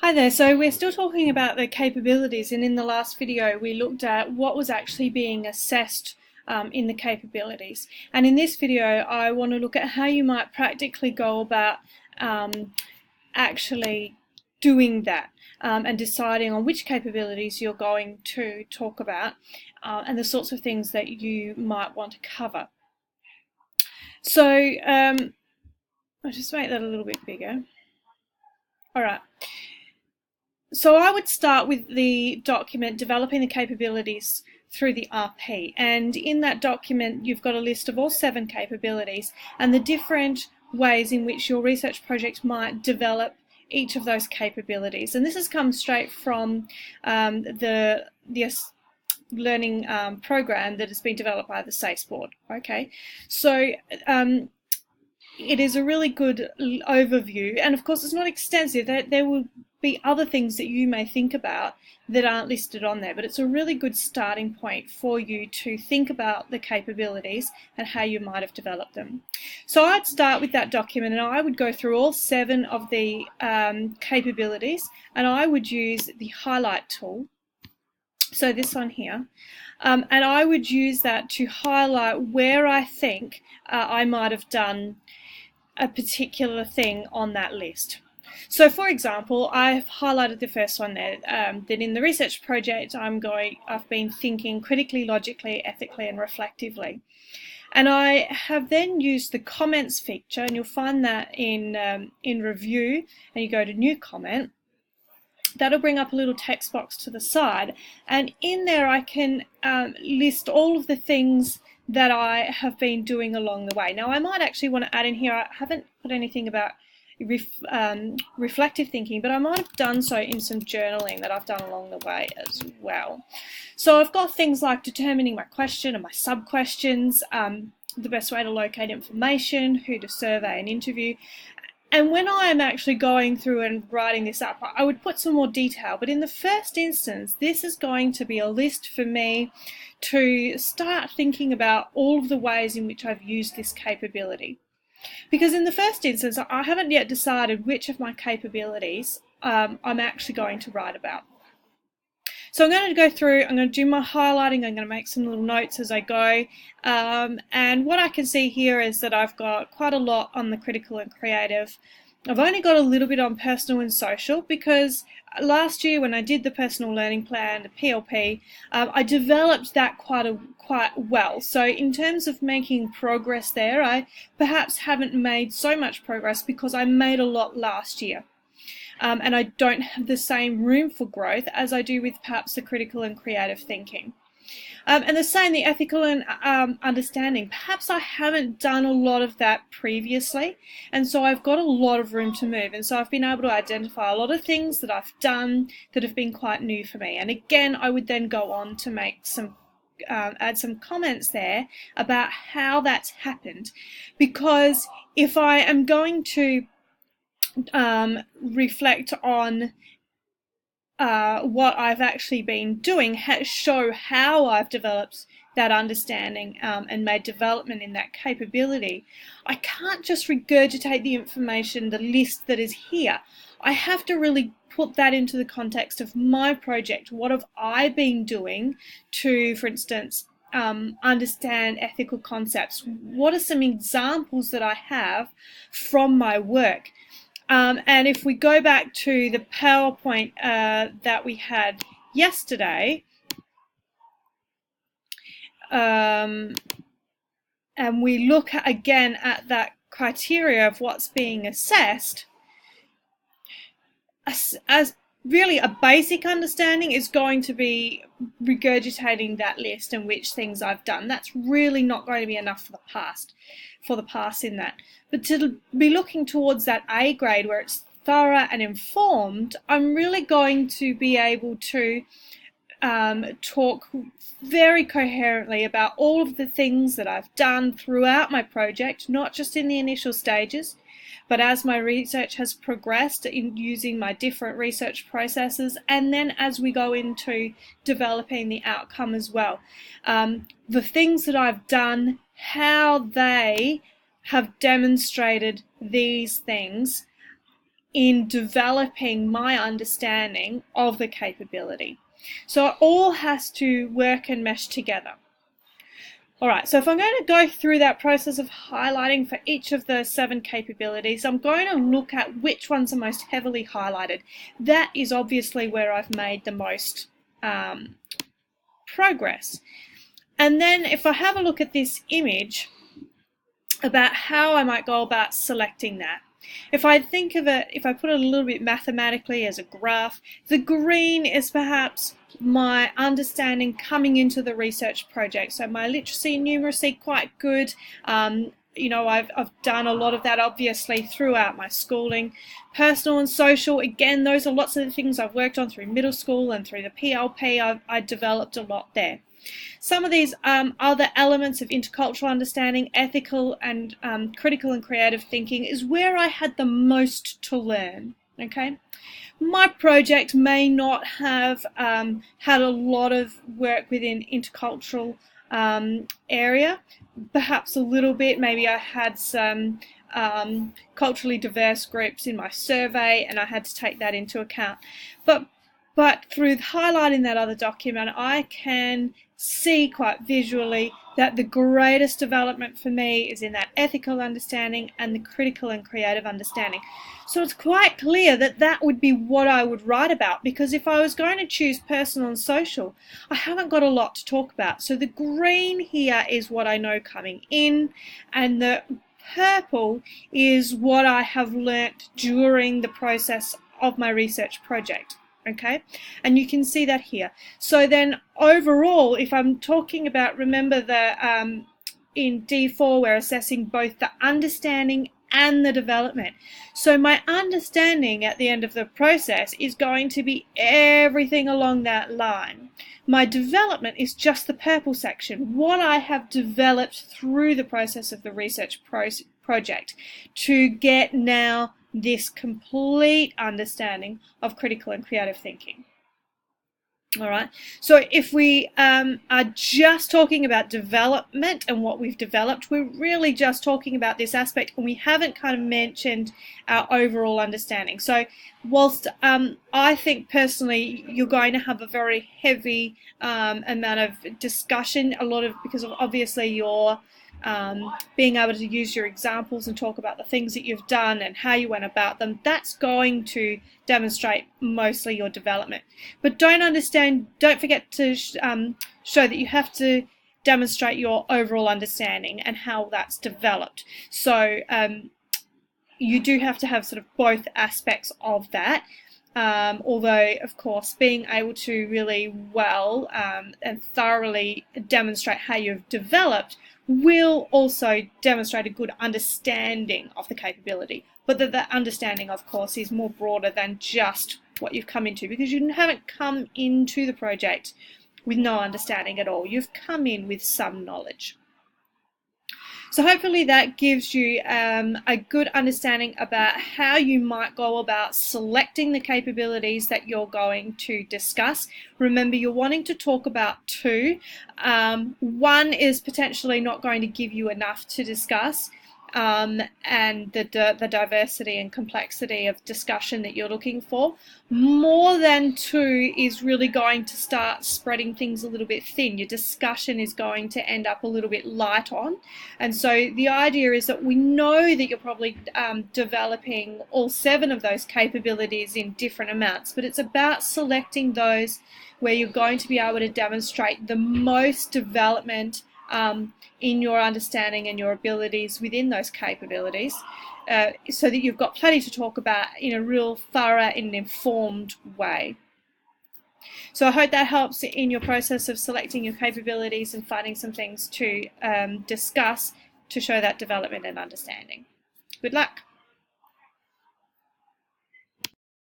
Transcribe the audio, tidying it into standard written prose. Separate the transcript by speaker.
Speaker 1: Hi there, so we're still talking about the capabilities, and in the last video we looked at what was actually being assessed in the capabilities. And in this video I want to look at how you might practically go about actually doing that and deciding on which capabilities you're going to talk about and the sorts of things that you might want to cover. So I'll just make that a little bit bigger. All right. So I would start with the document developing the capabilities through the RP, and in that document you've got a list of all 7 capabilities and the different ways in which your research project might develop each of those capabilities. And this has come straight from the learning program that has been developed by the SACE board. Okay, so it is a really good overview, and of course it's not extensive. There will be other things that you may think about that aren't listed on there, but it's a really good starting point for you to think about the capabilities and how you might have developed them. So I'd start with that document and I would go through all 7 of the capabilities, and I would use the highlight tool, so this one here, and I would use that to highlight where I think I might have done a particular thing on that list. So for example, I've highlighted the first one there, that in the research project I've been thinking critically, logically, ethically and reflectively. And I have then used the comments feature, and you'll find that in review, and you go to new comment. That'll bring up a little text box to the side, and in there I can list all of the things that I have been doing along the way. Now I might actually want to add in here, I haven't put anything about reflective thinking, but I might have done so in some journaling that I've done along the way as well. So I've got things like determining my question and my sub-questions, the best way to locate information, who to survey and interview. And when I am actually going through and writing this up, I would put some more detail. But in the first instance, this is going to be a list for me to start thinking about all of the ways in which I've used this capability. Because in the first instance, I haven't yet decided which of my capabilities I'm actually going to write about. So I'm going to go through, I'm going to do my highlighting, I'm going to make some little notes as I go, and what I can see here is that I've got quite a lot on the critical and creative. I've only got a little bit on personal and social because last year when I did the personal learning plan, the PLP, I developed that quite well. So in terms of making progress there, I perhaps haven't made so much progress because I made a lot last year. And I don't have the same room for growth as I do with perhaps the critical and creative thinking. And the same, the ethical and understanding. Perhaps I haven't done a lot of that previously, and so I've got a lot of room to move. And so I've been able to identify a lot of things that I've done that have been quite new for me. And again, I would then go on to make some add some comments there about how that's happened, because if I am going to reflect on what I've actually been doing, show how I've developed that understanding and made development in that capability. I can't just regurgitate the information, the list that is here. I have to really put that into the context of my project. What have I been doing to, for instance, understand ethical concepts? What are some examples that I have from my work? And if we go back to the PowerPoint that we had yesterday, and we look again at that criteria of what's being assessed, as really a basic understanding is going to be regurgitating that list and which things I've done. That's really not going to be enough for the pass in that. But to be looking towards that A grade where it's thorough and informed, I'm really going to be able to talk very coherently about all of the things that I've done throughout my project, not just in the initial stages, but as my research has progressed in using my different research processes, and then as we go into developing the outcome as well. The things that I've done, how they have demonstrated these things in developing my understanding of the capability. So it all has to work and mesh together. All right, so if I'm going to go through that process of highlighting for each of the 7 capabilities, I'm going to look at which ones are most heavily highlighted. That is obviously where I've made the most progress. And then if I have a look at this image about how I might go about selecting that, if I think of it, if I put it a little bit mathematically as a graph, the green is perhaps my understanding coming into the research project. So my literacy and numeracy quite good. You know, I've done a lot of that obviously throughout my schooling. Personal and social, again, those are lots of the things I've worked on through middle school and through the PLP. I developed a lot there. Some of these other elements of intercultural understanding, ethical and critical and creative thinking is where I had the most to learn. Okay, my project may not have had a lot of work within intercultural area, perhaps a little bit. Maybe I had some culturally diverse groups in my survey and I had to take that into account. But through highlighting that other document, I can see quite visually that the greatest development for me is in that ethical understanding and the critical and creative understanding. So it's quite clear that that would be what I would write about, because if I was going to choose personal and social, I haven't got a lot to talk about. So the green here is what I know coming in, and the purple is what I have learnt during the process of my research project. Okay, and you can see that here. So then overall, if I'm talking about, remember the in D4 we're assessing both the understanding and the development. So my understanding at the end of the process is going to be everything along that line. My development is just the purple section, what I have developed through the process of the research project to get now this complete understanding of critical and creative thinking. All right, so if we are just talking about development and what we've developed, we're really just talking about this aspect, and we haven't kind of mentioned our overall understanding. So whilst I think personally you're going to have a very heavy amount of discussion, because of obviously your being able to use your examples and talk about the things that you've done and how you went about them, that's going to demonstrate mostly your development. But don't forget to show that you have to demonstrate your overall understanding and how that's developed. So you do have to have sort of both aspects of that. Although, of course, being able to really well and thoroughly demonstrate how you've developed will also demonstrate a good understanding of the capability. But that understanding, of course, is more broader than just what you've come into, because you haven't come into the project with no understanding at all. You've come in with some knowledge. So hopefully that gives you a good understanding about how you might go about selecting the capabilities that you're going to discuss. Remember, you're wanting to talk about 2. One is potentially not going to give you enough to discuss, and the diversity and complexity of discussion that you're looking for. More than 2 is really going to start spreading things a little bit thin. Your discussion is going to end up a little bit light on. And so the idea is that we know that you're probably developing all 7 of those capabilities in different amounts, but it's about selecting those where you're going to be able to demonstrate the most development in your understanding and your abilities within those capabilities, so that you've got plenty to talk about in a real thorough and informed way. So I hope that helps in your process of selecting your capabilities and finding some things to discuss to show that development and understanding. Good luck.